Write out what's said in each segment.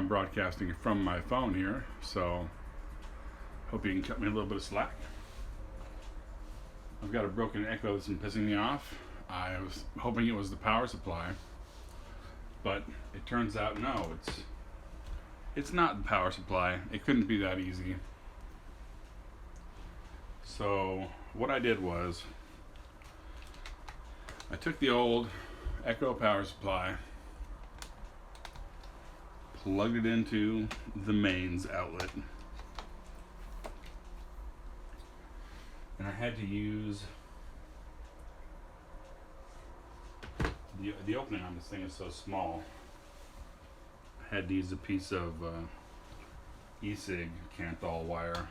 I'm broadcasting from my phone here, so hope you can cut me a little bit of slack. I've got a broken echo that's been pissing me off. I was hoping it was the power supply, but it turns out no, it's not the power supply. It couldn't be that easy. So what I did was I took the old Echo power supply, plugged it into the mains outlet, and I had to use the opening on this thing is so small. I had to use a piece of e-cig Canthal wire.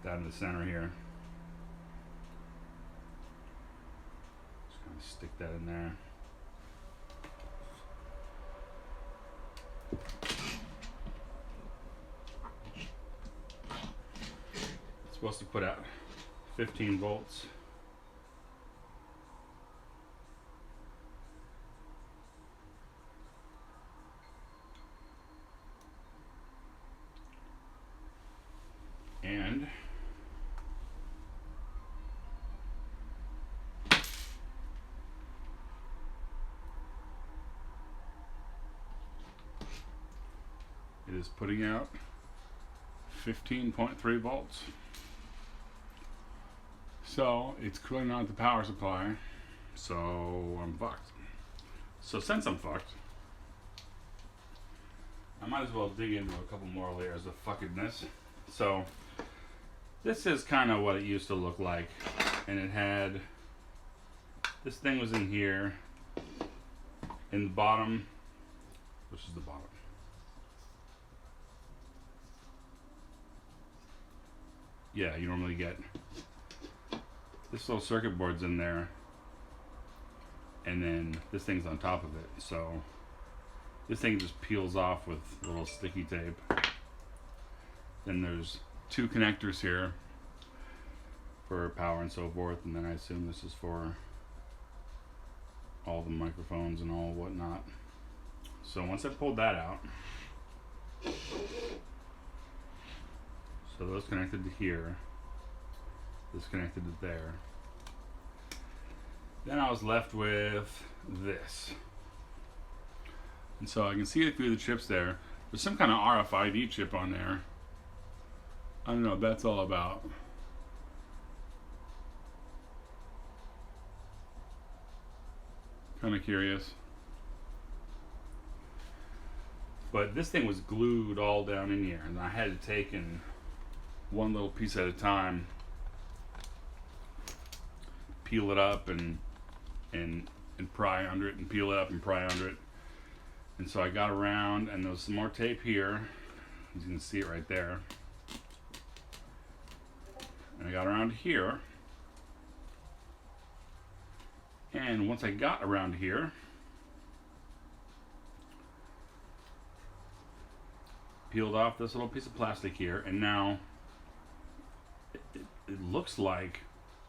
Put that in the center here. Just kind of stick that in there. It's supposed to put out 15 volts. And it is putting out 15.3 volts. So it's cooling out the power supply. So I'm fucked. So since I'm fucked, I might as well dig into a couple more layers of fuckedness. So this is kind of what it used to look like, and it had, this thing was in here, in the bottom, which is the bottom. Yeah, you normally get this little circuit board's in there, and then this thing's on top of it. So this thing just peels off with a little sticky tape. Then there's two connectors here for power and so forth, and then I assume this is for all the microphones and all whatnot. So once I pulled that out, so those connected to here, this connected to there. Then I was left with this. And so I can see a few of the chips there. There's some kind of RFID chip on there. I don't know what that's all about. Kind of curious. But this thing was glued all down in here, and I had to take in one little piece at a time, peel it up and pry under it, and peel it up and pry under it. And so I got around, and there was some more tape here. You can see it right there. And I got around here. And once I got around here, peeled off this little piece of plastic here, and now it looks like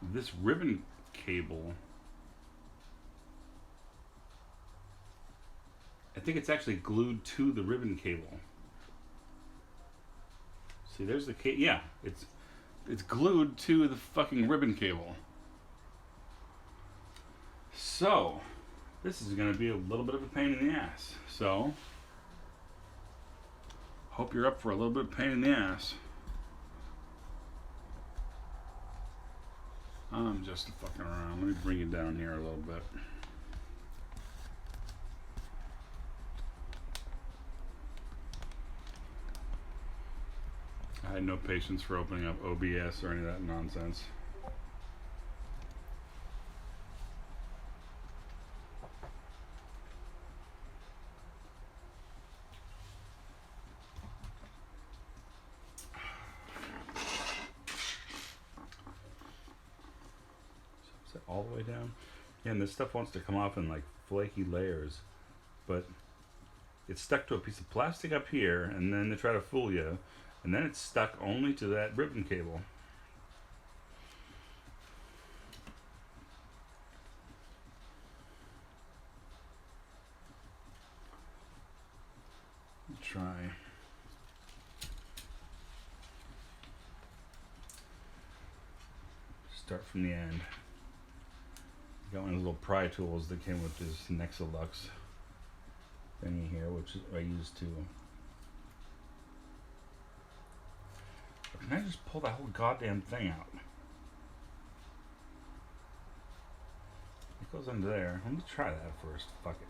this ribbon cable, I think it's actually glued to the ribbon cable. See, there's the cable. Yeah, it's glued to the fucking ribbon cable. So this is going to be a little bit of a pain in the ass. So hope you're up for a little bit of pain in the ass. I'm just fucking around. Let me bring it down here a little bit. I had no patience for opening up OBS or any of that nonsense. Is that all the way down? Yeah, and this stuff wants to come off in like flaky layers, but it's stuck to a piece of plastic up here, and then they try to fool you. And then it's stuck only to that ribbon cable. try. Start from the end. Got one of those little pry tools that came with this Nexilux thingy here, which I use to. Can I just pull that whole goddamn thing out? It goes under there. Let me try that first. Fuck it.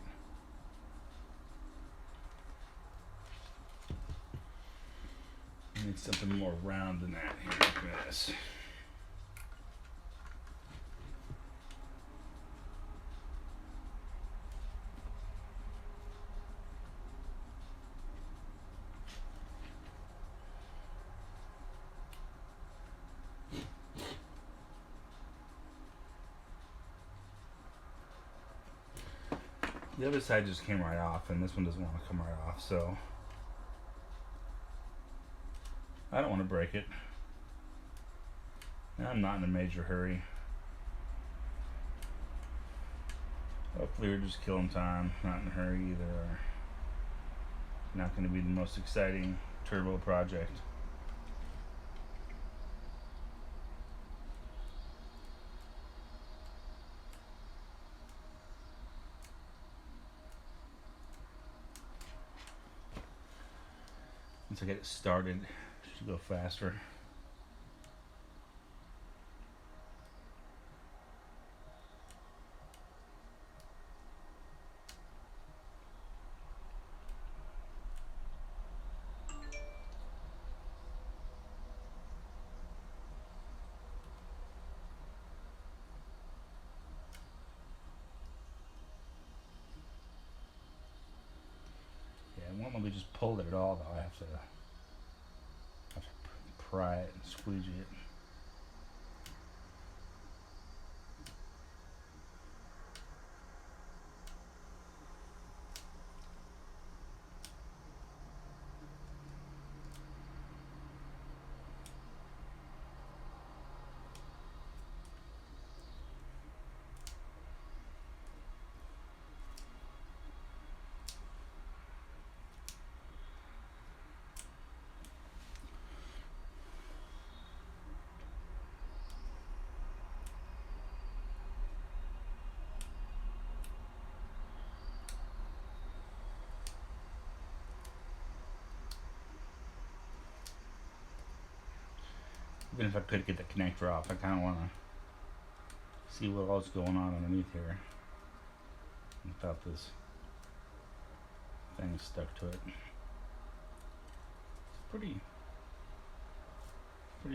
I need something more round than that here. Look at this. The other side just came right off, and this one doesn't want to come right off, so I don't want to break it. I'm not in a major hurry. Hopefully we're just killing time, not in a hurry either. Not going to be the most exciting turbo project. Once I get it started, it should go faster. It won't let me just pull it at all, though. I have to pry it and squeegee it. Even if I could get the connector off, I kind of want to see what else is going on underneath here without this thing stuck to it. It's pretty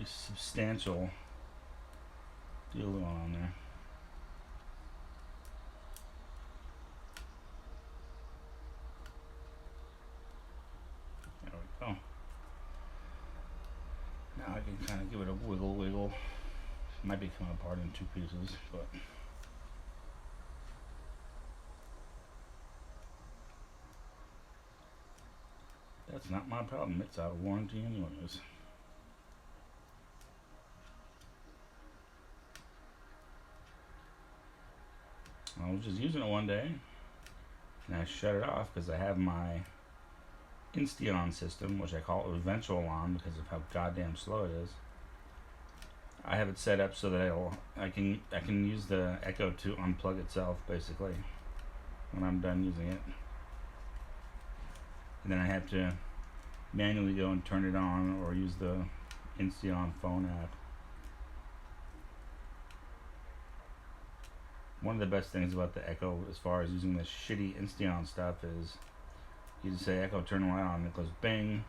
substantial deal going on there. There we go. Now I can kind of give it a wiggle. It might be coming apart in two pieces, but that's not my problem. It's out of warranty anyways. I was just using it one day and I shut it off because I have my Insteon system, which I call eventual on because of how goddamn slow it is. I have it set up so that I can use the Echo to unplug itself basically when I'm done using it, and then I have to manually go and turn it on or use the Insteon phone app. One of the best things about the Echo as far as using this shitty Insteon stuff is you just say Echo turn the light on and it goes bing.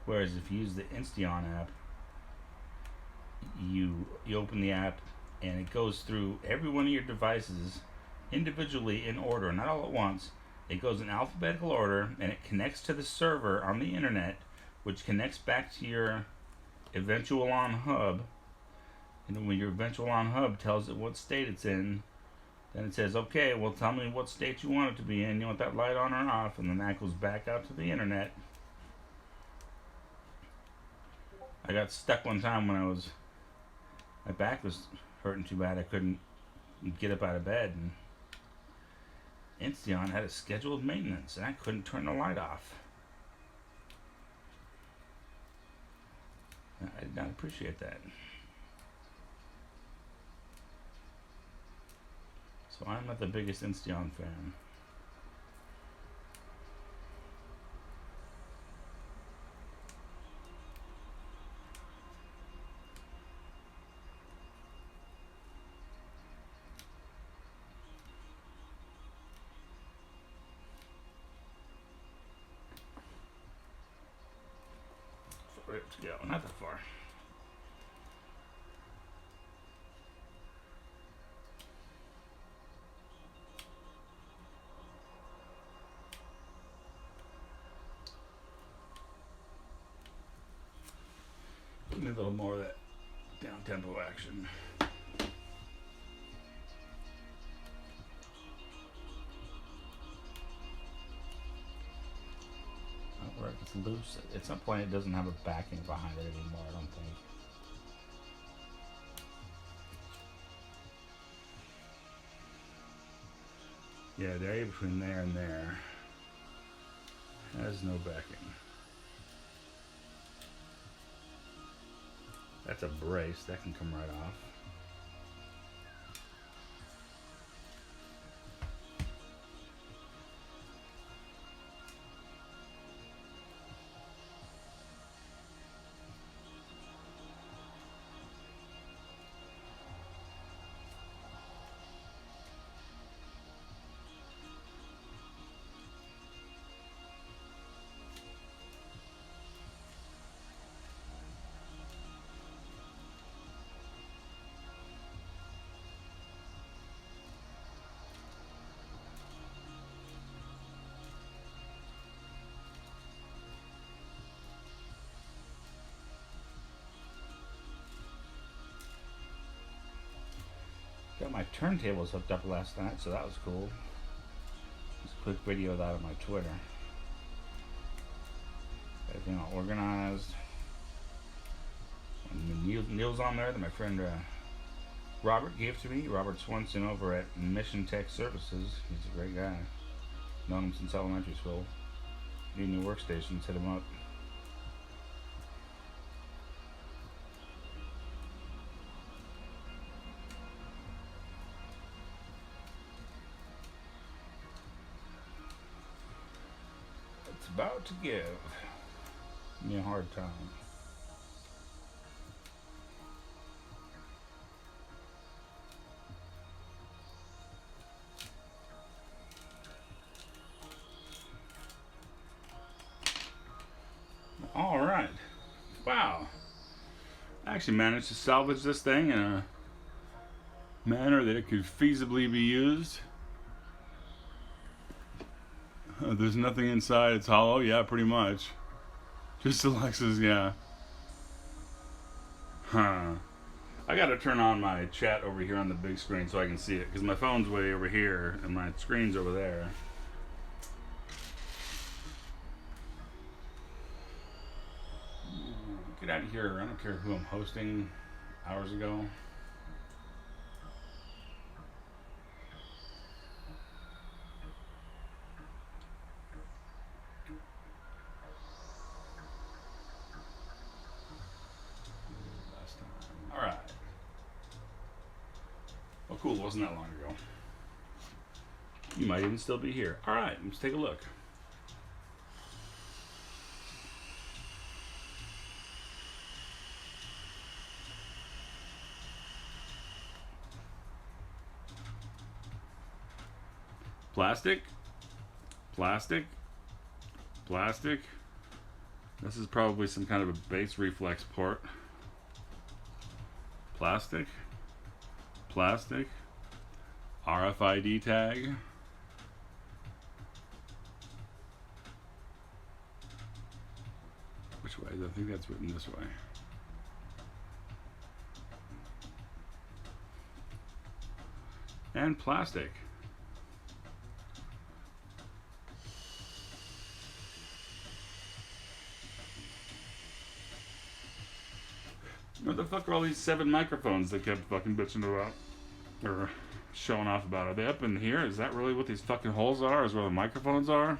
Whereas if you use the Insteon app, you open the app and it goes through every one of your devices individually in order, not all at once. It goes in alphabetical order and it connects to the server on the internet, which connects back to your eventual on hub. And when your eventual on hub tells it what state it's in, then it says, okay, well, tell me what state you want it to be in. You want that light on or off? And then that goes back out to the internet. I got stuck one time when my back was hurting too bad I couldn't get up out of bed. And Insteon had a scheduled maintenance and I couldn't turn the light off. I did not appreciate that. So I'm not the biggest Insteon fan. Right to go, not that far. Give me a little more of that down tempo action. Where it's loose. At some point, it doesn't have a backing behind it anymore, I don't think. Yeah, the area between there and there has no backing. That's a brace, that can come right off. Got my turntables hooked up last night, so that was cool. Just a quick video of that on my Twitter. Everything all organized. And Neil's on there that my friend Robert gave to me. Robert Swenson over at Mission Tech Services. He's a great guy. Known him since elementary school. Need new workstations, hit him up. About to give me a hard time. All right. Wow. I actually managed to salvage this thing in a manner that it could feasibly be used. There's nothing inside, it's hollow, yeah, pretty much. Just Alexa's, yeah. Huh. I gotta turn on my chat over here on the big screen so I can see it, because my phone's way over here and my screen's over there. Get out of here, I don't care who I'm hosting hours ago. Cool, wasn't that long ago. You might even still be here. All right, let's take a look. Plastic, plastic, plastic. This is probably some kind of a bass reflex port. Plastic. Plastic, RFID tag, which way? I think that's written this way. And plastic. What the fuck are all these 7 microphones they kept fucking bitching about? Or showing off about? Are they up in here? Is that really what these fucking holes are? Is where the microphones are?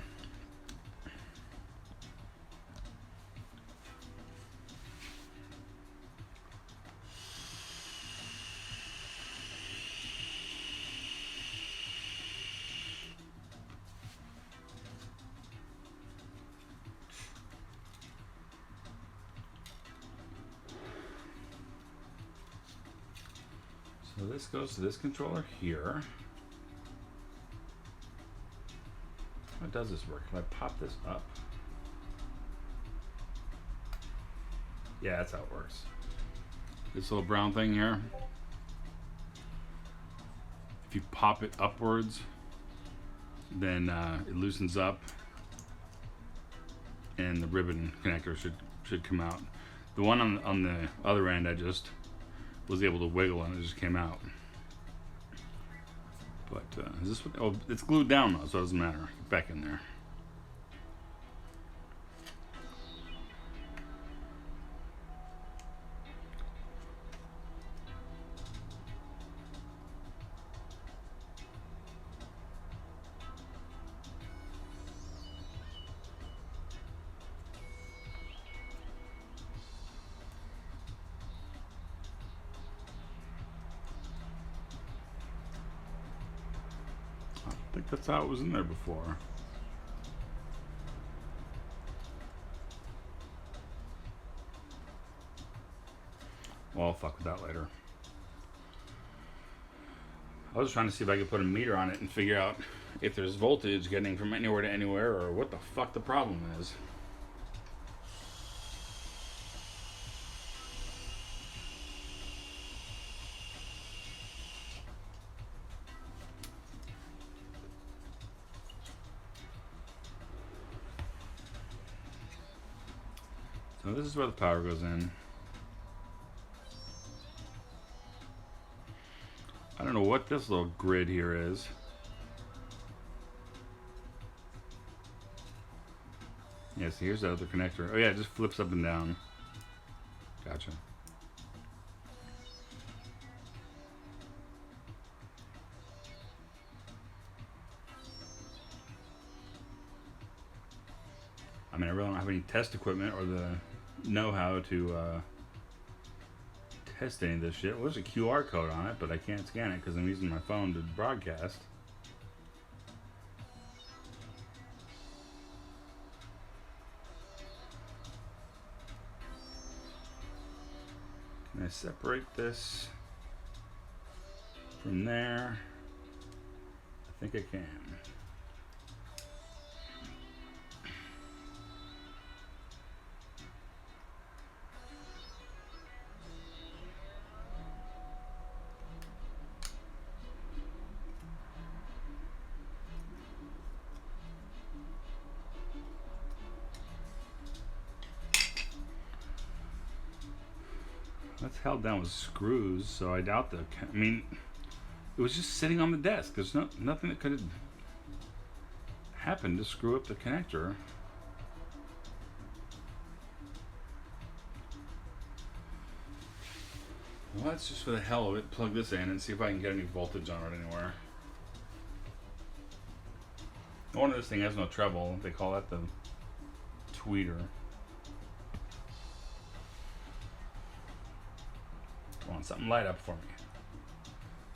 So this goes to this controller here. How does this work? Can I pop this up? Yeah, that's how it works. This little brown thing here. If you pop it upwards, then it loosens up, and the ribbon connector should come out. The one on the other end, I just was able to wiggle and it just came out. But is this what? Oh, it's glued down though, so it doesn't matter. Get back in there. I think that's how it was in there before. Well, I'll fuck with that later. I was trying to see if I could put a meter on it and figure out if there's voltage getting from anywhere to anywhere or what the fuck the problem is. So this is where the power goes in. I don't know what this little grid here is. Yeah, so here's the other connector. Oh yeah, it just flips up and down. Gotcha. I mean, I really don't have any test equipment or the know-how to test any of this shit. Well, there's a QR code on it, but I can't scan it because I'm using my phone to broadcast. Can I separate this from there? I think I can. That's held down with screws, so I doubt the. I mean, it was just sitting on the desk. There's nothing that could have happened to screw up the connector. Well, let's just for the hell of it plug this in and see if I can get any voltage on it anywhere. No wonder this thing has no treble. They call that the tweeter. Come on, something light up for me.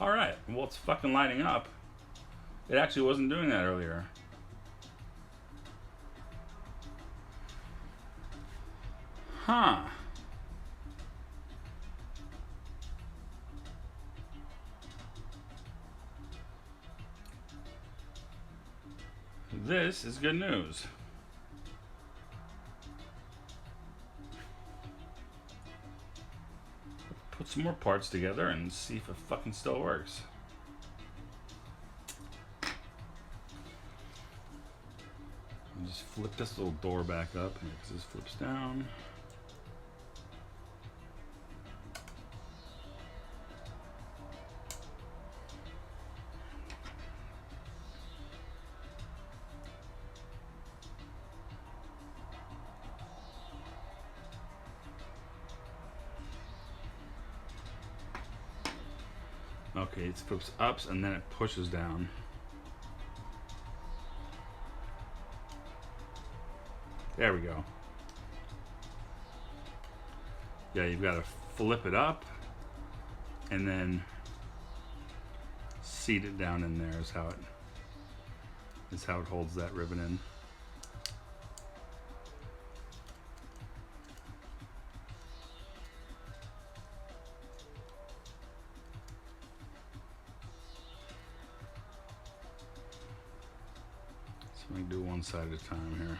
Alright, well it's fucking lighting up. It actually wasn't doing that earlier. Huh. This is good news. Put some more parts together and see if it fucking still works. And just flip this little door back up because this flips down. Okay, it flips ups and then it pushes down. There we go. Yeah, you've got to flip it up and then seat it down in there is how it holds that ribbon in. Let me do one side at a time here.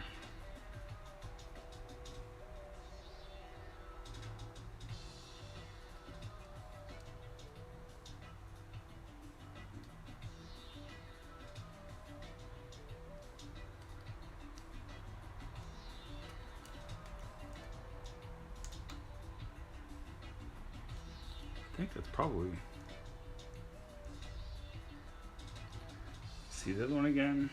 I think that's probably. See the other one again?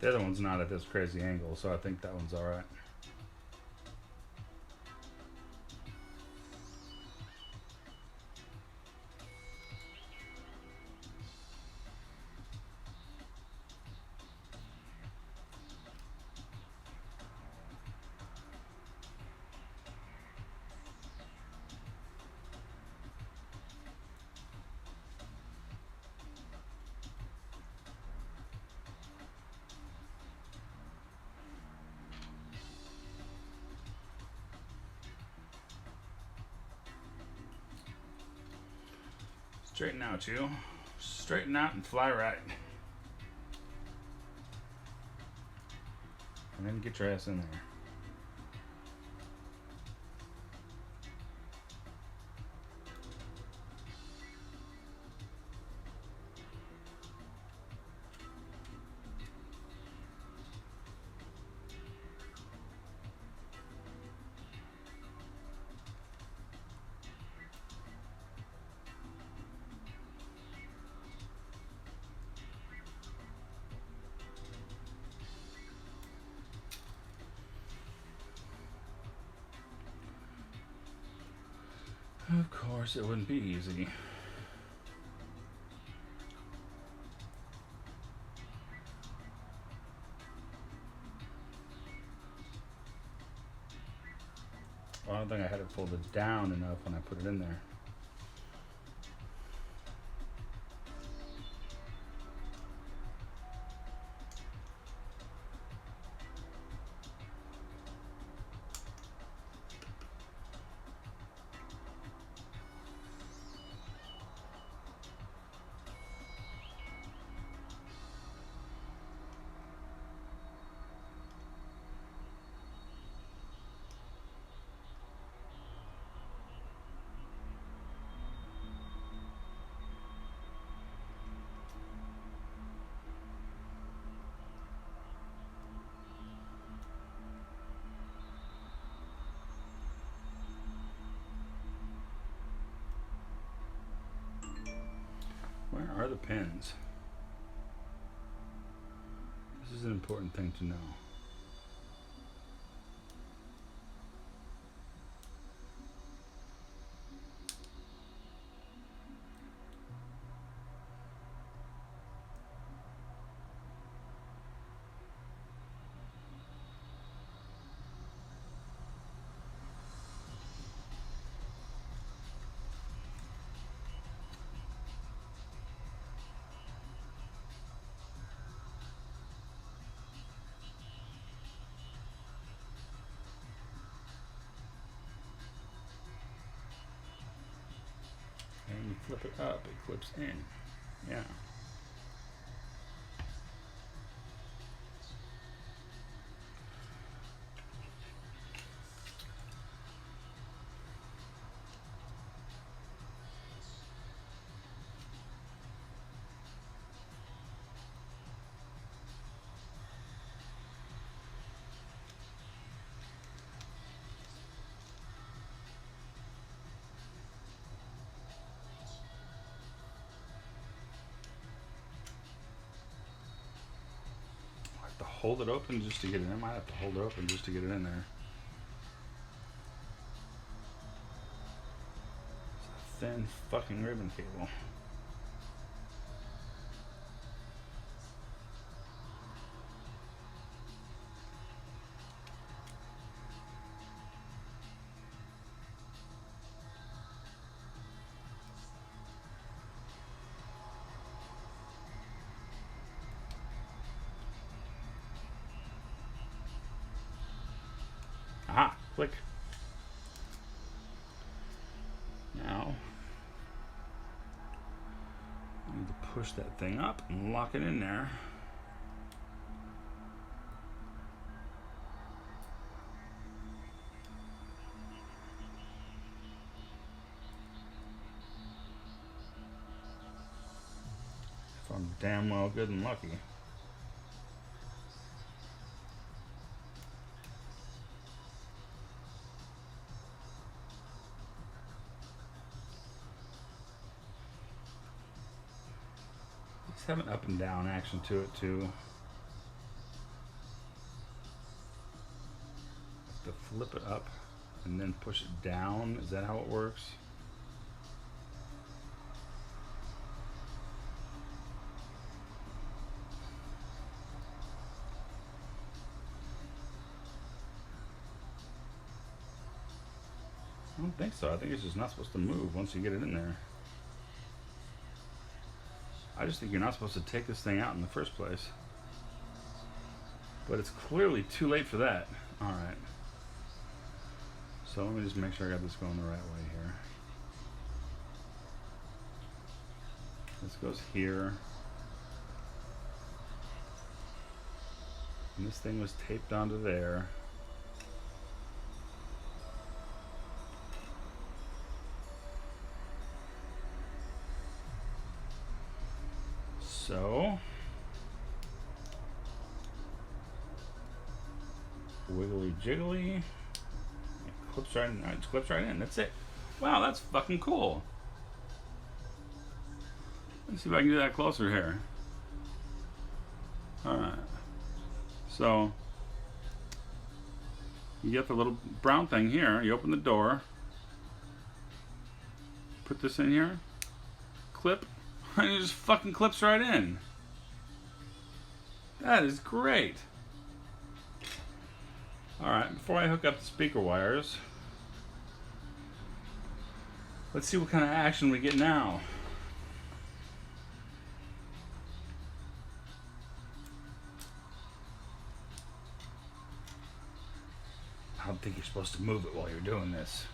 The other one's not at this crazy angle, so I think that one's alright. Straighten out, you. Straighten out and fly right. And then get your ass in there. Of course, it wouldn't be easy. Well, I don't think I had it folded down enough when I put it in there. Where are the pins? This is an important thing to know. And you flip it up, it clips in. Yeah. To hold it open just to get it in. I might have to hold it open just to get it in there. It's a thin fucking ribbon cable. Click. Now, I need to push that thing up and lock it in there. If I'm damn well good and lucky. Just have an up and down action to it too. To flip it up and then push it down. Is that how it works? I don't think so. I think it's just not supposed to move once you get it in there. I just think you're not supposed to take this thing out in the first place. But it's clearly too late for that. Alright. So let me just make sure I got this going the right way here. This goes here. And this thing was taped onto there. So, wiggly jiggly. It clips right in. It just clips right in. That's it. Wow, that's fucking cool. Let's see if I can do that closer here. Alright. So, you get the little brown thing here. You open the door. Put this in here. Clip. And it just fucking clips right in. That is great. Alright, before I hook up the speaker wires, let's see what kind of action we get now. I don't think you're supposed to move it while you're doing this.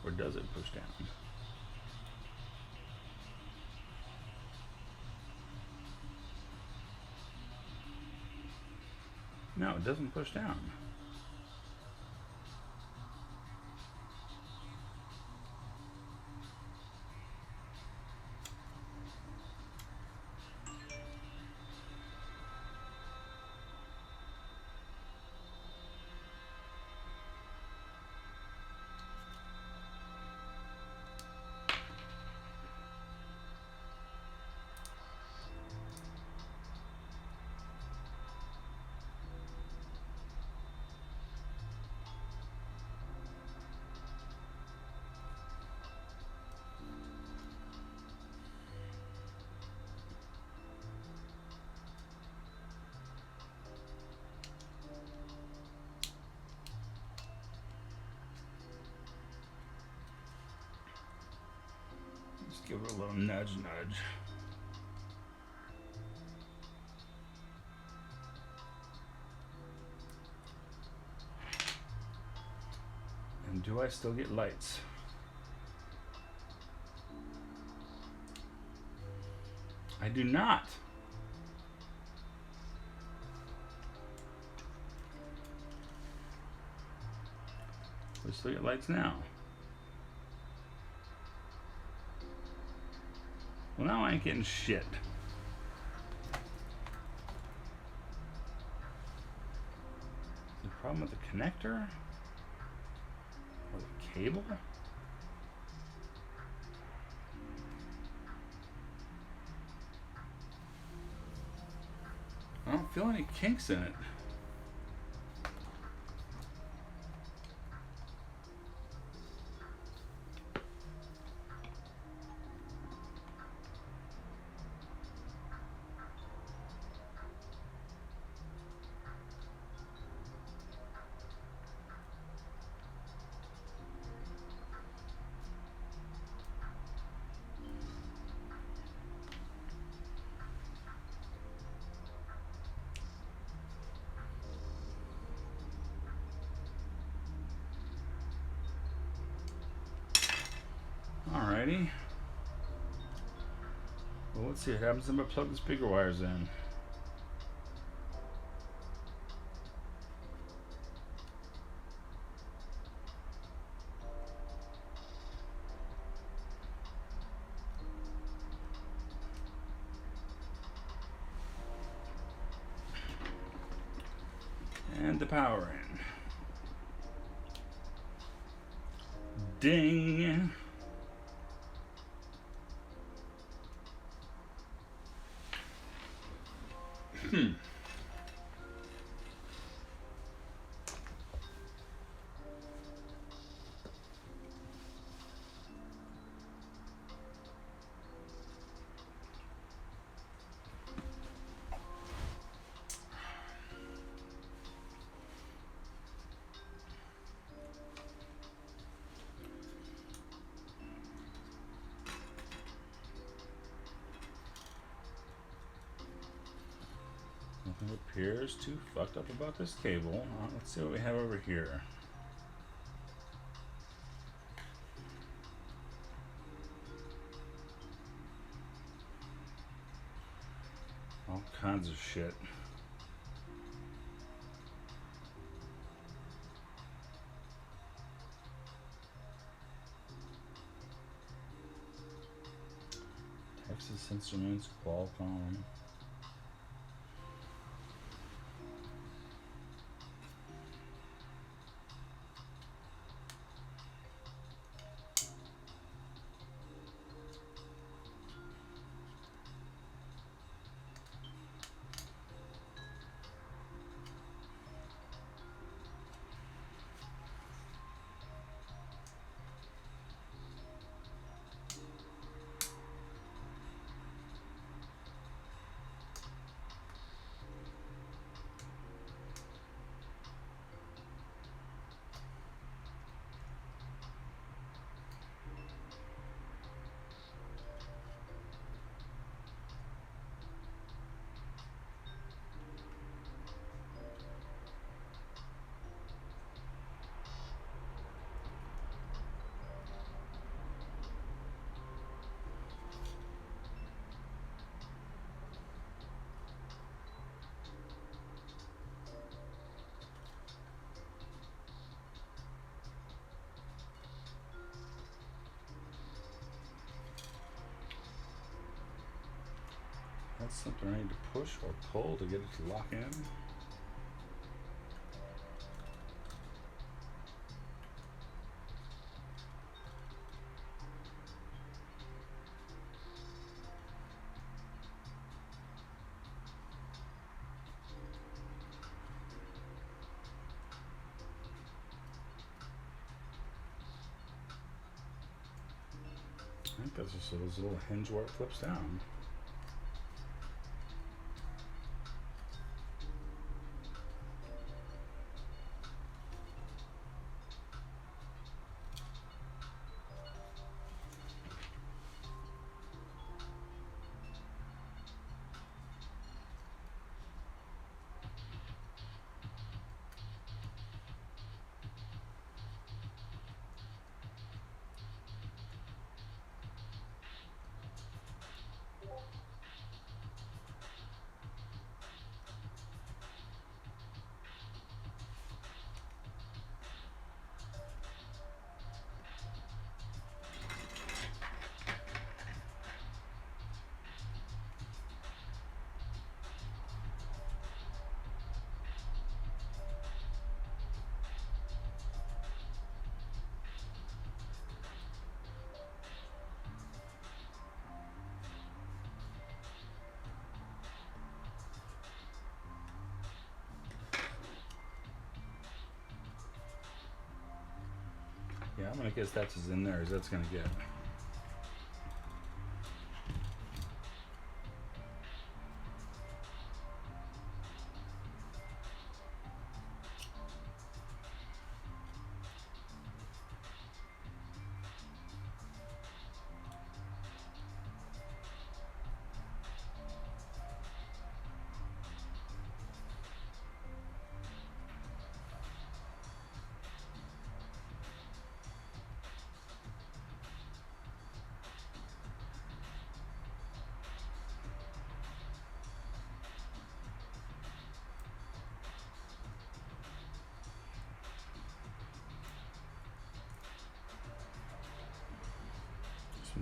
Or does it push down? No, it doesn't push down. Just give it a little nudge, nudge. And do I still get lights? I do not. We still get lights now. Well, now I ain't getting shit. Is the problem with the connector? Or the cable? I don't feel any kinks in it. Alrighty. Well, let's see what happens if I plug the speaker wires in. And the power in. Ding! Nothing appears too fucked up about this cable. Let's see what we have over here. All kinds of shit. Texas Instruments, Qualcomm. That's something I need to push or pull to get it to lock in. I think that's just those little hinge where it flips down. Yeah, I'm gonna guess that's as in there as that's gonna get.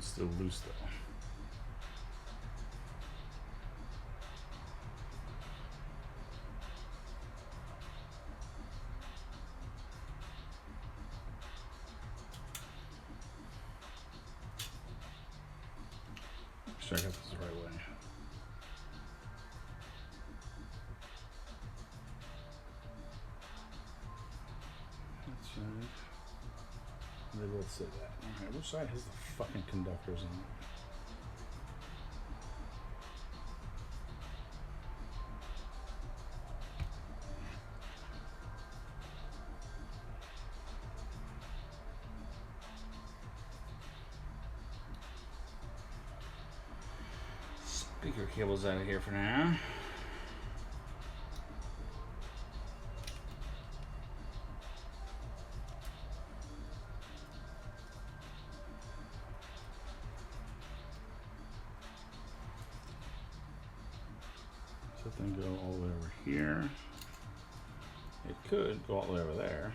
It's still loose though. Make sure I got this the right way. That's right. They both say that. Alright, which side has the fucking conductors on it? Speaker cable's out of here for now. So it then go all the way over here. It could go all the way over there.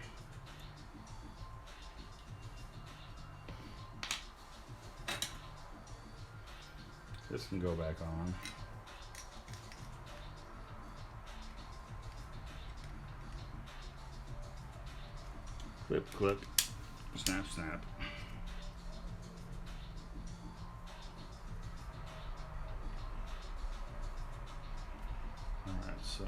This can go back on. Clip, clip, snap, snap. Alright, so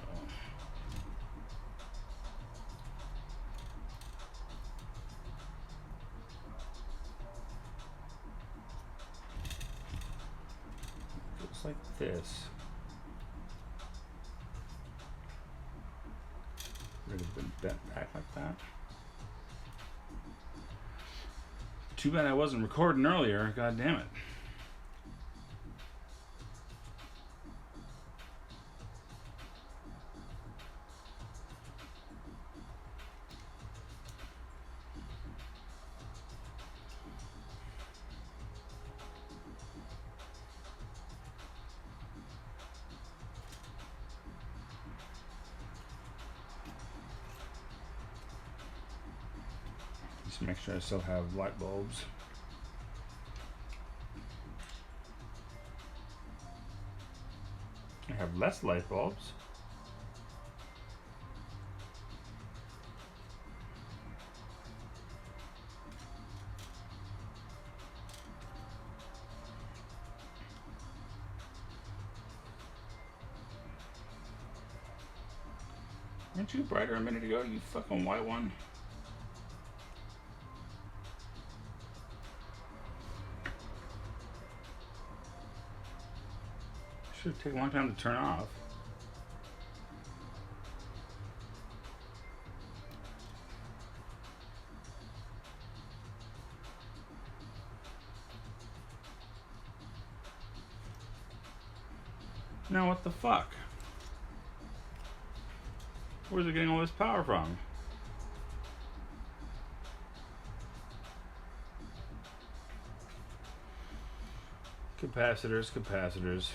looks like this. Would have been bent back like that. Too bad I wasn't recording earlier. God damn it. Just make sure I still have light bulbs. I have less light bulbs. Weren't you brighter a minute ago, you fucking white one? Should take a long time to turn off. Now what the fuck? Where's it getting all this power from? Capacitors, capacitors.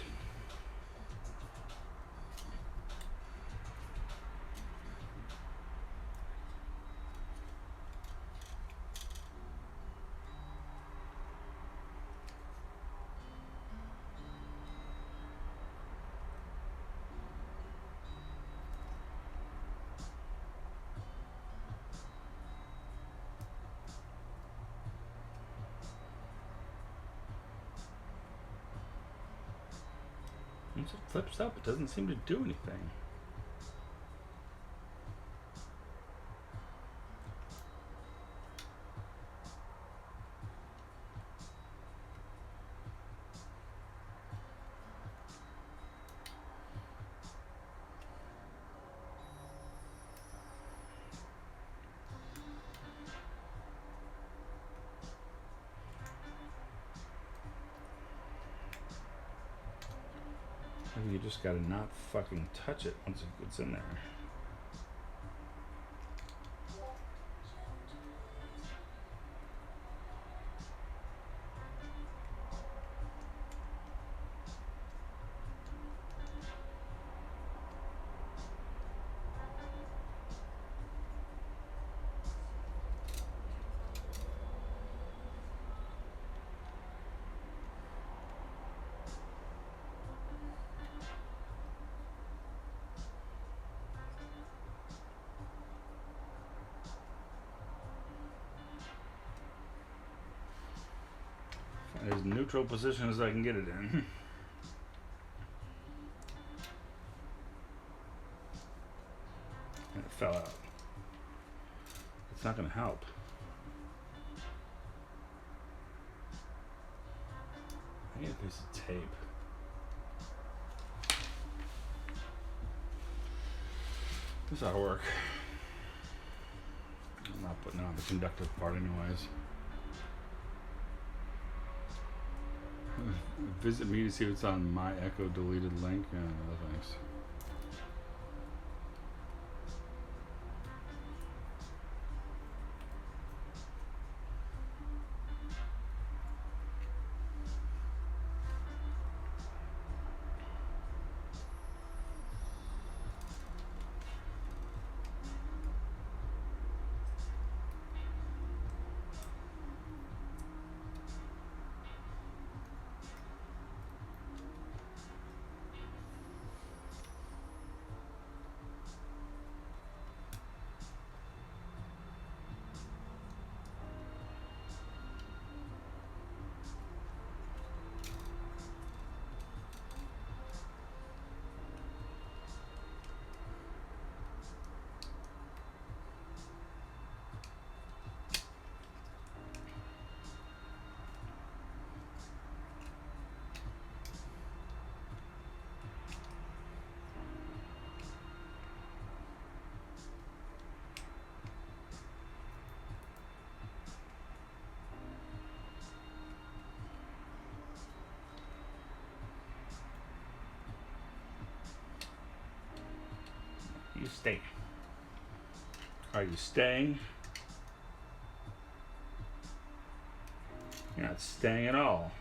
Once it flips up, it doesn't seem to do anything. Maybe you just gotta not fucking touch it once it gets in there. as neutral position as I can get it in. And it fell out. It's not going to help. I need a piece of tape. This ought to work. I'm not putting on the conductive part anyways. Visit me to see what's on my Echo deleted link. No thanks. You stay. Are you staying? You're not staying at all.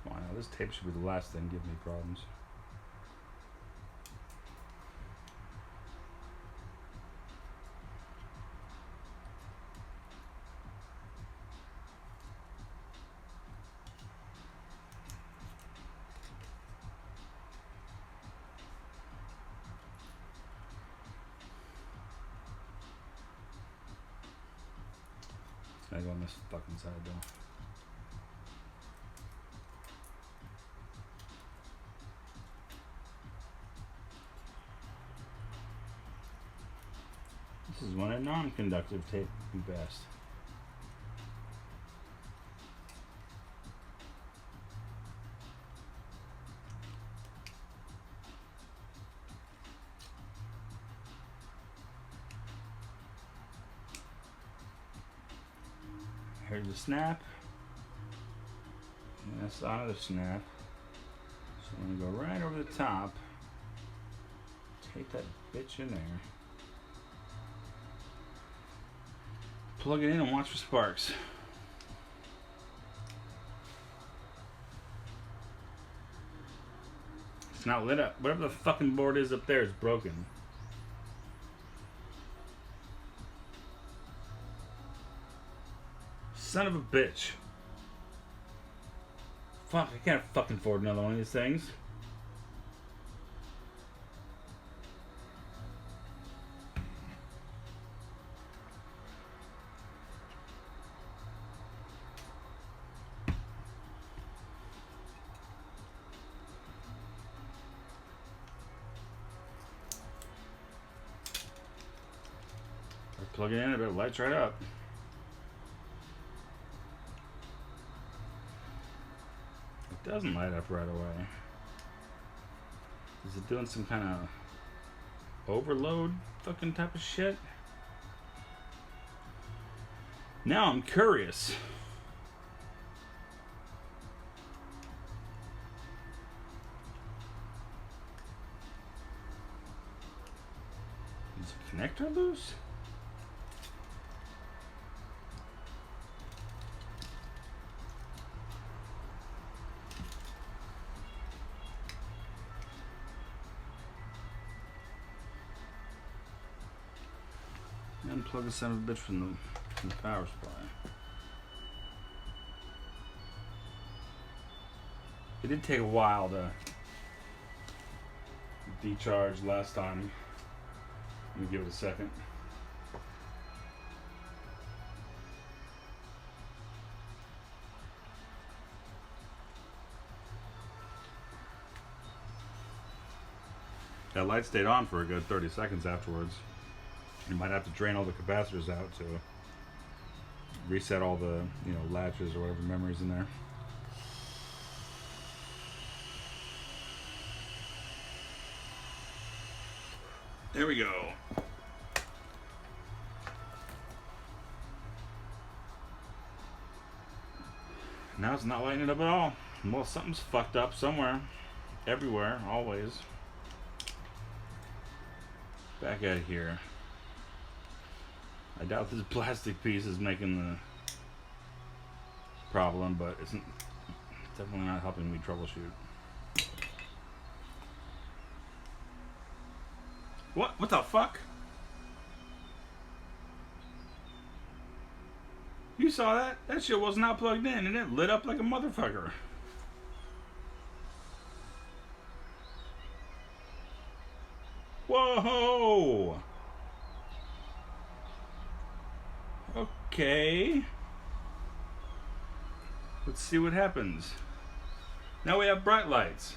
Come on now, this tape should be the last thing giving me problems. I go on this fucking side though. This is when a non-conductive tape would be best. Here's the snap. And that's another snap. So I'm gonna go right over the top. Take that bitch in there. Plug it in and watch for sparks. It's not lit up. Whatever the fucking board is up there is broken. Son of a bitch. Fuck, I can't fucking afford another one of these things. plug it in, it lights right up. It doesn't light up right away. Is it doing some kind of overload fucking type of shit? Now I'm curious. Is the connector loose? Unplug the son of a bitch from the power supply. It did take a while to decharge last time. Let me give it a second. That light stayed on for a good 30 seconds afterwards. You might have to drain all the capacitors out to reset all the, latches or whatever memory's in there. There we go. Now it's not lighting it up at all. Well, something's fucked up somewhere. Everywhere, always. Back out of here. I doubt this plastic piece is making the problem, but it's definitely not helping me troubleshoot. What the fuck? You saw that? That shit was not plugged in and it lit up like a motherfucker. Whoa! Okay. Let's see what happens. Now we have bright lights.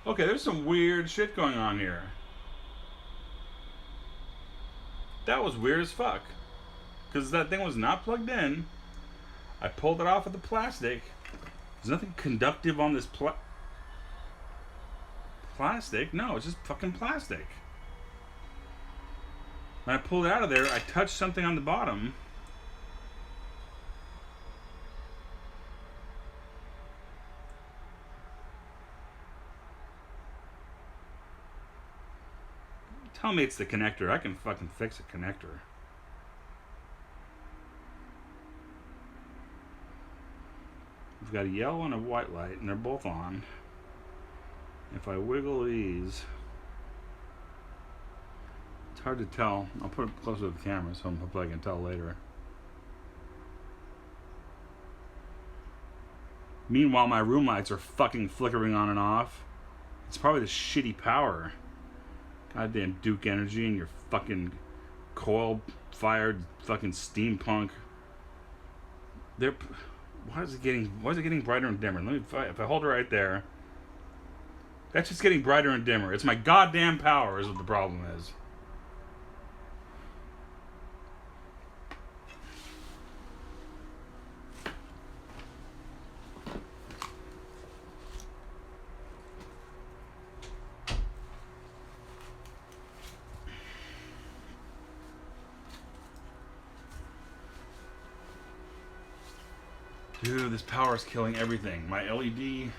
Okay, there's some weird shit going on here. That was weird as fuck. Because that thing was not plugged in. I pulled it off of the plastic. There's nothing conductive on this plastic. No, it's just fucking plastic. When I pulled it out of there, I touched something on the bottom. Tell me it's the connector. I can fucking fix a connector. We've got a yellow and a white light, and they're both on. If I wiggle these, it's hard to tell. I'll put it closer to the camera so hopefully I can tell later. Meanwhile, my room lights are fucking flickering on and off. It's probably the shitty power. Goddamn Duke Energy and your fucking coal-fired fucking steampunk. Why is it getting brighter and dimmer? If I hold it right there, that's just getting brighter and dimmer. It's my goddamn power is what the problem is. Dude, this power is killing everything. My LED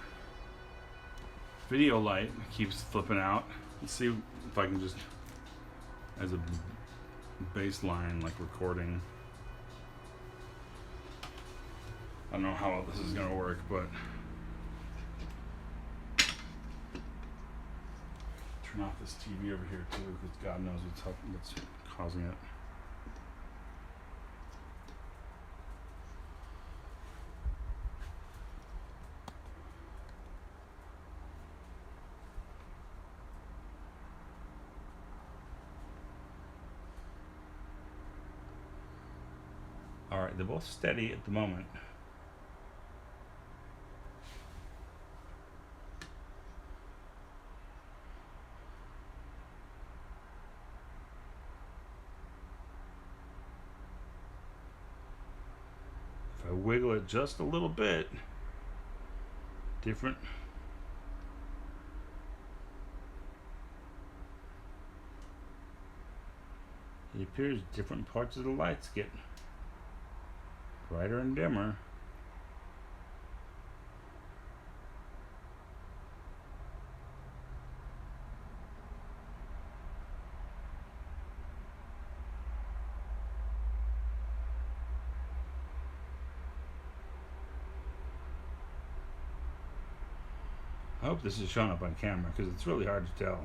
video light keeps flipping out. Let's see if I can just, as a baseline, like recording. I don't know how well this is gonna work, but turn off this TV over here too, because God knows what's causing it. Alright, they're both steady at the moment. I wiggle it just a little bit, different. It appears different parts of the lights get brighter and dimmer. I hope this is showing up on camera because it's really hard to tell.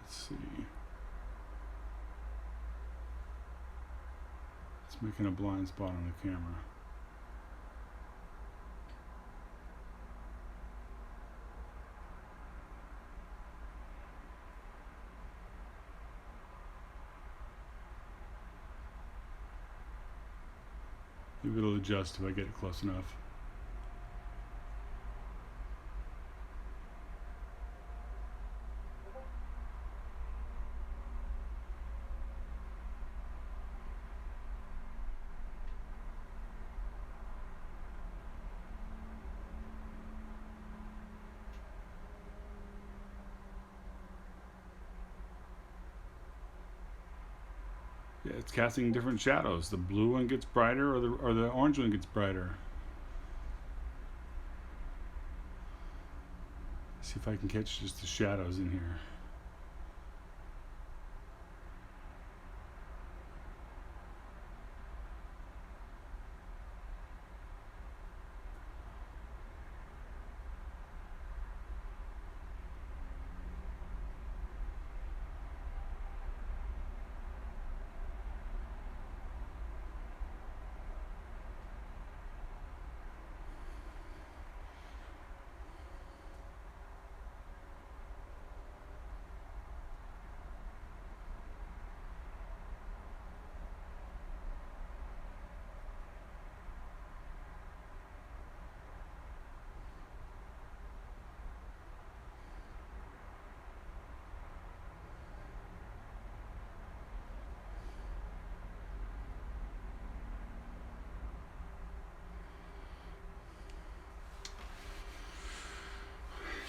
Let's see. It's making a blind spot on the camera. Maybe it'll adjust if I get it close enough. Yeah, it's casting different shadows. The blue one gets brighter, or the orange one gets brighter. See if I can catch just the shadows in here.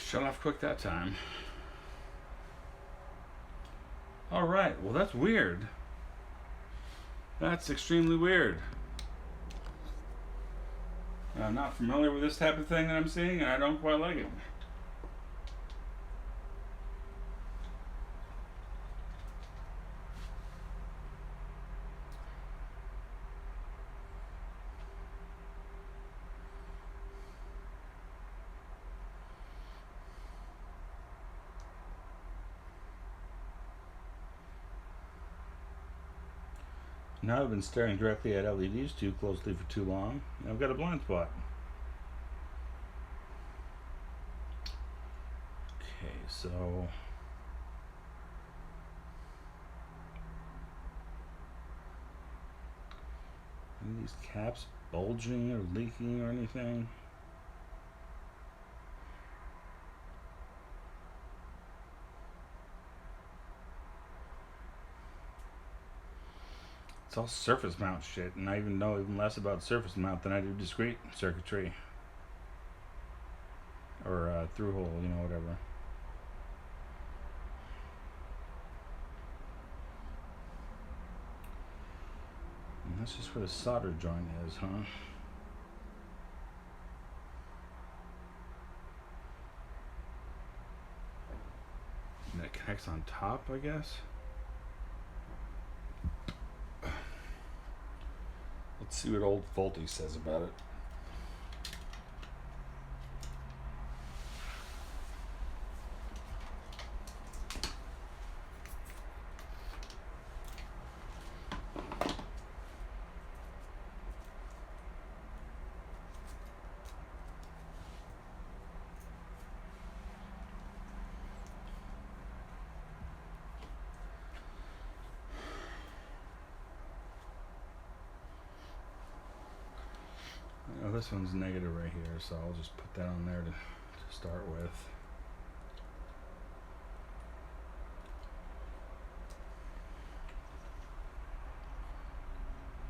Shut off quick that time. Alright, well that's weird. That's extremely weird. I'm not familiar with this type of thing that I'm seeing, and I don't quite like it. Now I've been staring directly at LEDs too closely for too long, and I've got a blind spot. Okay, so are these caps bulging or leaking or anything? It's all surface mount shit, and I even know even less about surface mount than I do discrete circuitry. Or through hole, you know, whatever. And that's just where the solder joint is, huh? And that connects on top, I guess. Let's see what old Faulty says about it. this one's negative right here, so I'll just put that on there to start with.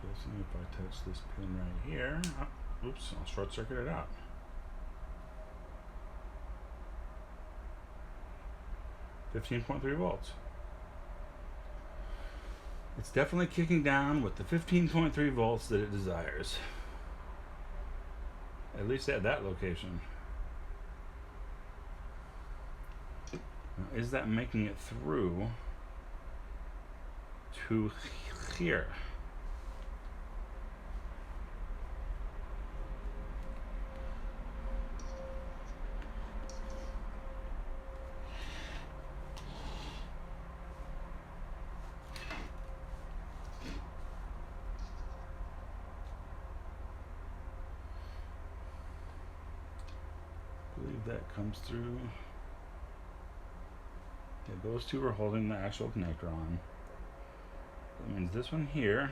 Guessing if I touch this pin right here, oops, I'll short circuit it out. .3 volts. It's definitely kicking down with the 15.3 volts that it desires. At least at that location. Now, is that making it through to here? I believe that comes through. Yeah, those two are holding the actual connector on. That means this one here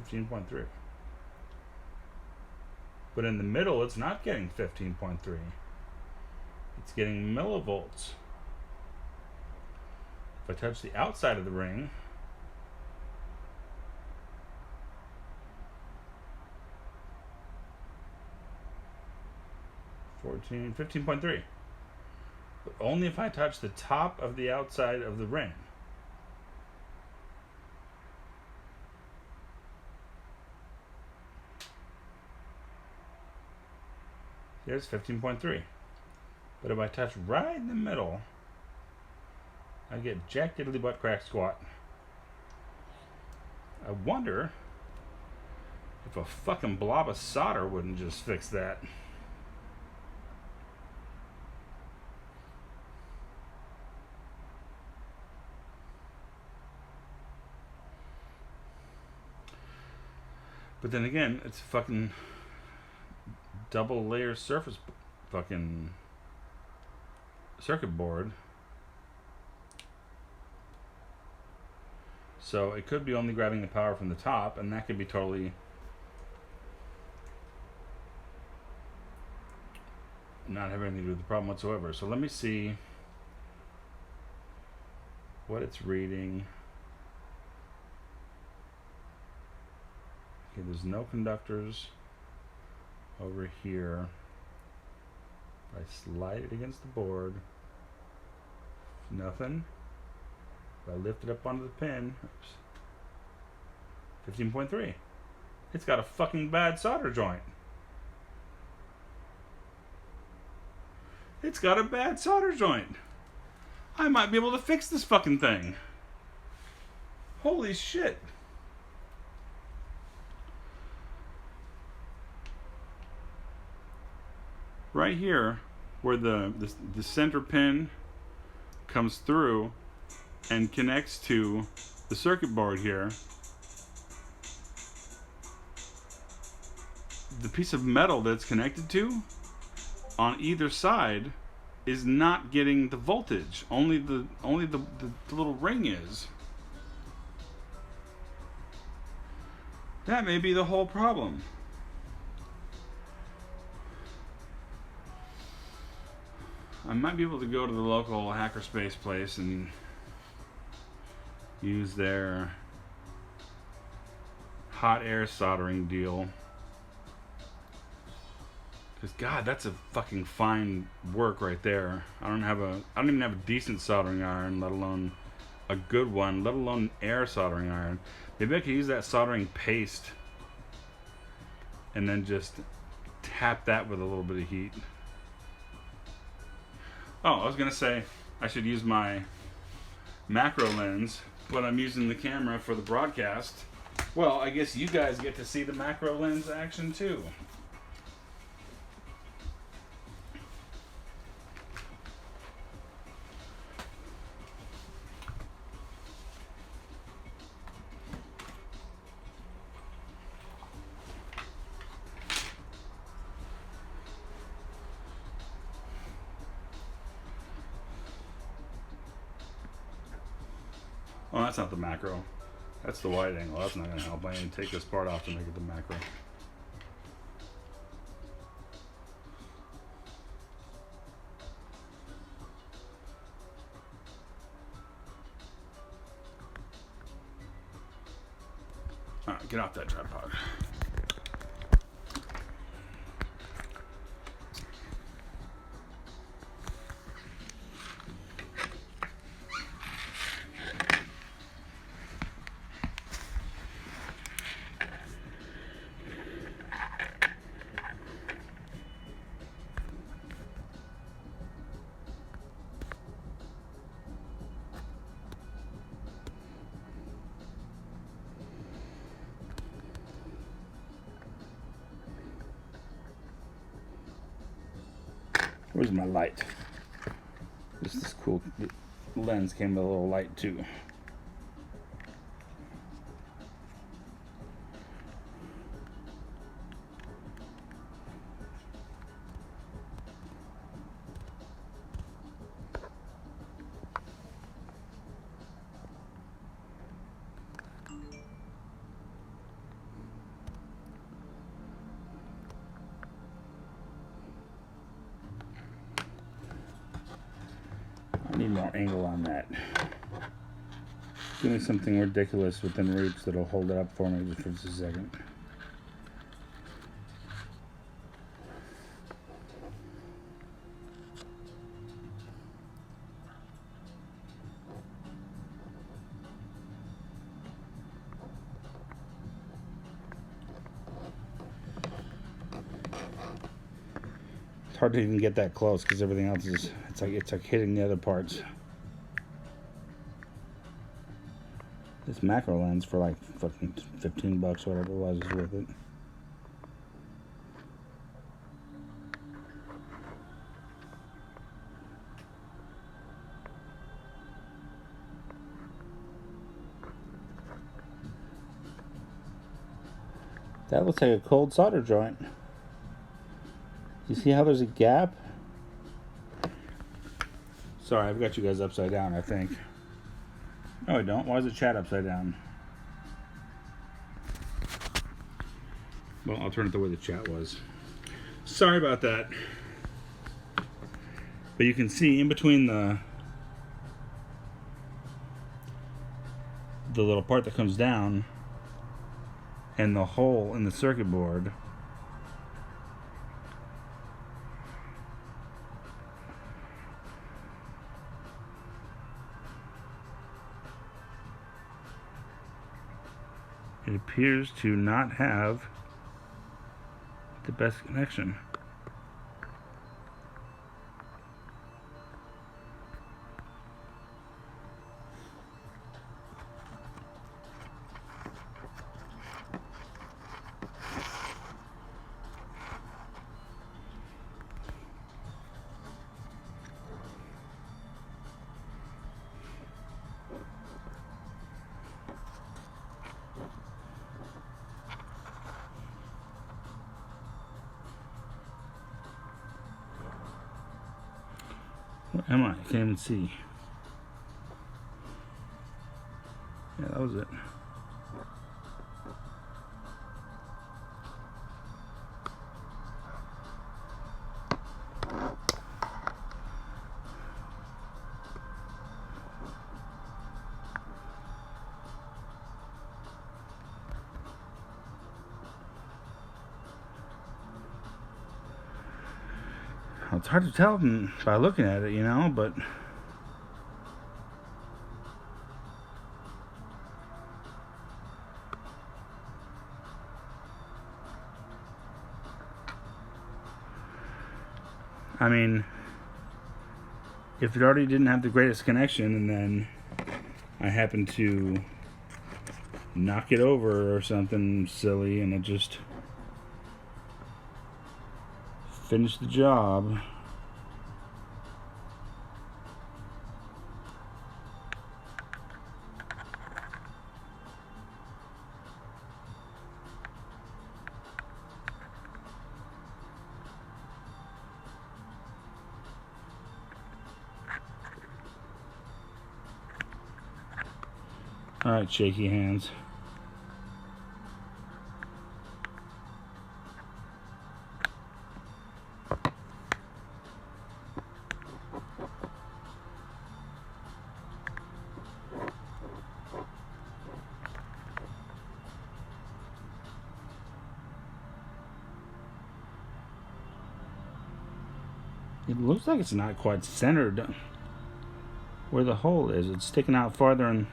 .3. But in the middle, it's not getting 15.3. It's getting millivolts. If I touch the outside of the ring, .14, 15.3. But only if I touch the top of the outside of the ring. There's 15.3. But if I touch right in the middle, I get jack diddly butt crack squat. I wonder if a fucking blob of solder wouldn't just fix that. But then again, it's a fucking double layer surface fucking circuit board. So it could be only grabbing the power from the top, and that could be totally not have anything to do with the problem whatsoever. So let me see what it's reading. Okay, there's no conductors over here. If I slide it against the board, nothing. If I lift it up onto the pin, oops, 15.3. It's got a fucking bad solder joint. It's got a bad solder joint. I might be able to fix this fucking thing. Holy shit. Right here, where the center pin comes through and connects to the circuit board here, the piece of metal that's connected to on either side is not getting the voltage. Only the little ring is. That may be the whole problem. I might be able to go to the local hackerspace place and use their hot air soldering deal. Cause God, that's a fucking fine work right there. I don't even have a decent soldering iron, let alone a good one, let alone air soldering iron. Maybe I could use that soldering paste and then just tap that with a little bit of heat. Oh, I was gonna say I should use my macro lens, but I'm using the camera for the broadcast. Well, I guess you guys get to see the macro lens action too. Oh, that's not the macro. That's the wide angle. That's not going to help. I need to take this part off to make it the macro. Alright, get off that tripod. Where's my light? This cool lens came with a little light too. I need more angle on that. Give me something ridiculous within reach that'll hold it up for me just for just a second. It's hard to even get that close because everything else is it's like hitting the other parts. This macro lens for like fucking $15, whatever it was, is worth it. That looks like a cold solder joint. You see how there's a gap? Sorry, I've got you guys upside down, I think. No, I don't. Why is the chat upside down? Well, I'll turn it the way the chat was. Sorry about that. But you can see in between the little part that comes down and the hole in the circuit board, it appears to not have the best connection. Where am I? I can't even see. Yeah, that was it. It's hard to tell by looking at it, you know, but I mean, if it already didn't have the greatest connection and then I happened to knock it over or something silly and it just finished the job, Alright, shaky hands. It looks like it's not quite centered where the hole is. It's sticking out farther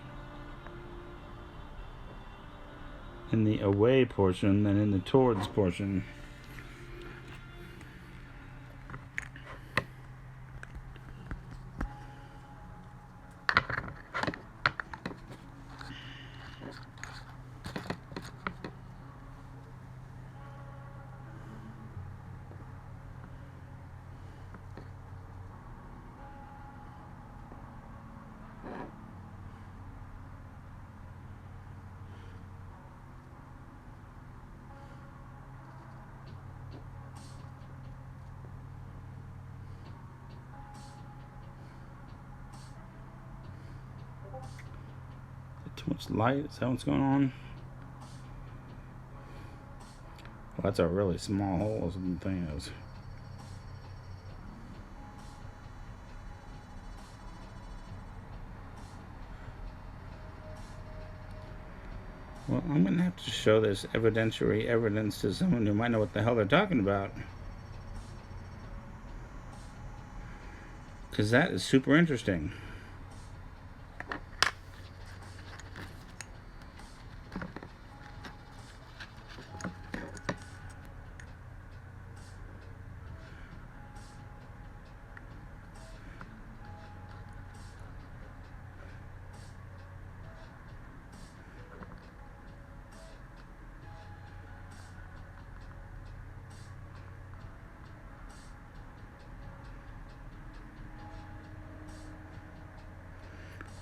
in the away portion than in the towards portion. Too much light? Is that what's going on? Well, that's a really small hole as the thing is. Well, I'm going to have to show this evidentiary evidence to someone who might know what the hell they're talking about. Because that is super interesting.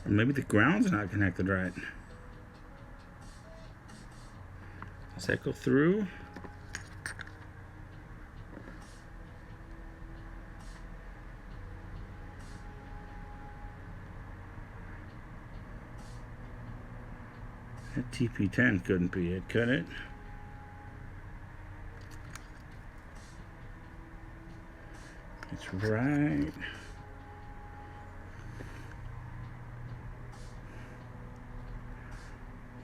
Or maybe the ground's not connected right. Does that go through? That TP10 couldn't be it, could it? It's right.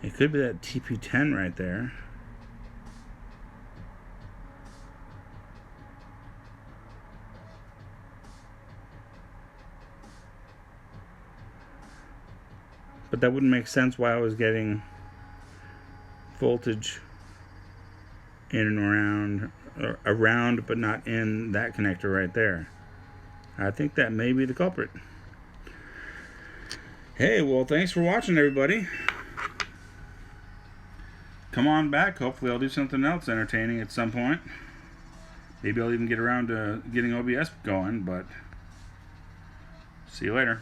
It could be that TP10 right there. But that wouldn't make sense why I was getting voltage in and around, or around but not in that connector right there. I think that may be the culprit. Hey, well, thanks for watching, everybody. Come on back. Hopefully I'll do something else entertaining at some point. Maybe I'll even get around to getting OBS going, but see you later.